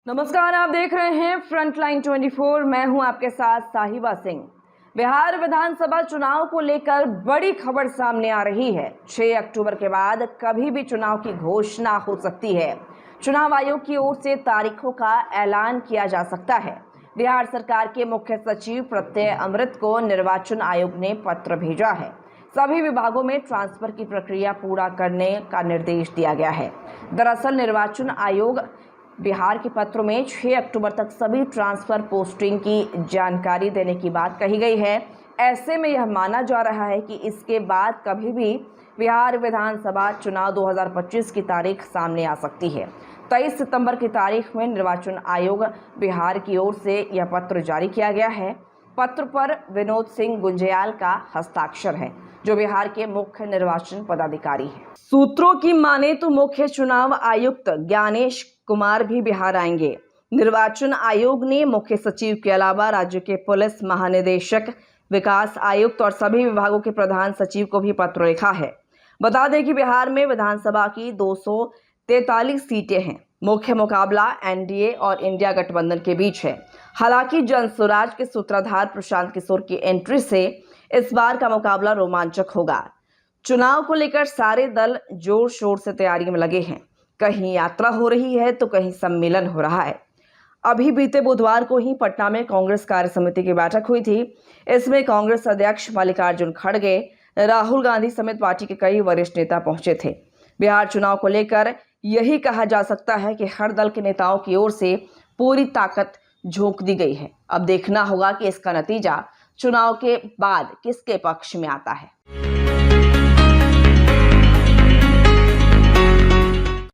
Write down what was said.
नमस्कार, आप देख रहे हैं फ्रंटलाइन 24। मैं हूं आपके साथ साहिबा सिंह। बिहार विधानसभा चुनाव को लेकर बड़ी खबर सामने आ रही है। 6 अक्टूबर के बाद कभी भी चुनाव की घोषणा हो सकती है। चुनाव आयोग की ओर से तारीखों का ऐलान किया जा सकता है। बिहार सरकार के मुख्य सचिव प्रत्यय अमृत को निर्वाचन आयोग ने पत्र भेजा है। सभी विभागों में ट्रांसफर की प्रक्रिया पूरा करने का निर्देश दिया गया है। दरअसल निर्वाचन आयोग बिहार के पत्र में 6 अक्टूबर तक सभी ट्रांसफर पोस्टिंग की जानकारी देने की बात कही गई है। ऐसे में यह माना जा रहा है कि इसके बाद कभी भी बिहार विधानसभा चुनाव 2025 की तारीख सामने आ सकती है। 23 सितंबर की तारीख में निर्वाचन आयोग बिहार की ओर से यह पत्र जारी किया गया है। पत्र पर विनोद सिंह गुंजयाल का हस्ताक्षर है, जो बिहार के मुख्य निर्वाचन पदाधिकारी हैं। सूत्रों की माने तो मुख्य चुनाव आयुक्त ज्ञानेश कुमार भी बिहार आएंगे। निर्वाचन आयोग ने मुख्य सचिव के अलावा राज्य के पुलिस महानिदेशक, विकास आयुक्त और सभी विभागों के प्रधान सचिव को भी पत्र लिखा है। बता दें कि बिहार में विधानसभा की 243 सीटें हैं। मुख्य मुकाबला एनडीए और इंडिया गठबंधन के बीच है। हालांकि जनसुराज के सूत्रधार प्रशांत किशोर की एंट्री से इस बार का मुकाबला रोमांचक होगा। चुनाव को लेकर सारे दल जोर शोर से तैयारी में लगे हैं। कहीं यात्रा हो रही है तो कहीं सम्मेलन हो रहा है। अभी बीते बुधवार को ही पटना में कांग्रेस कार्य समिति की बैठक हुई थी। इसमें कांग्रेस अध्यक्ष मल्लिकार्जुन खड़गे, राहुल गांधी समेत पार्टी के कई वरिष्ठ नेता पहुंचे थे। बिहार चुनाव को लेकर यही कहा जा सकता है कि हर दल के नेताओं की ओर से पूरी ताकत झोंक दी गई है। अब देखना होगा कि इसका नतीजा चुनाव के बाद किसके पक्ष में आता है।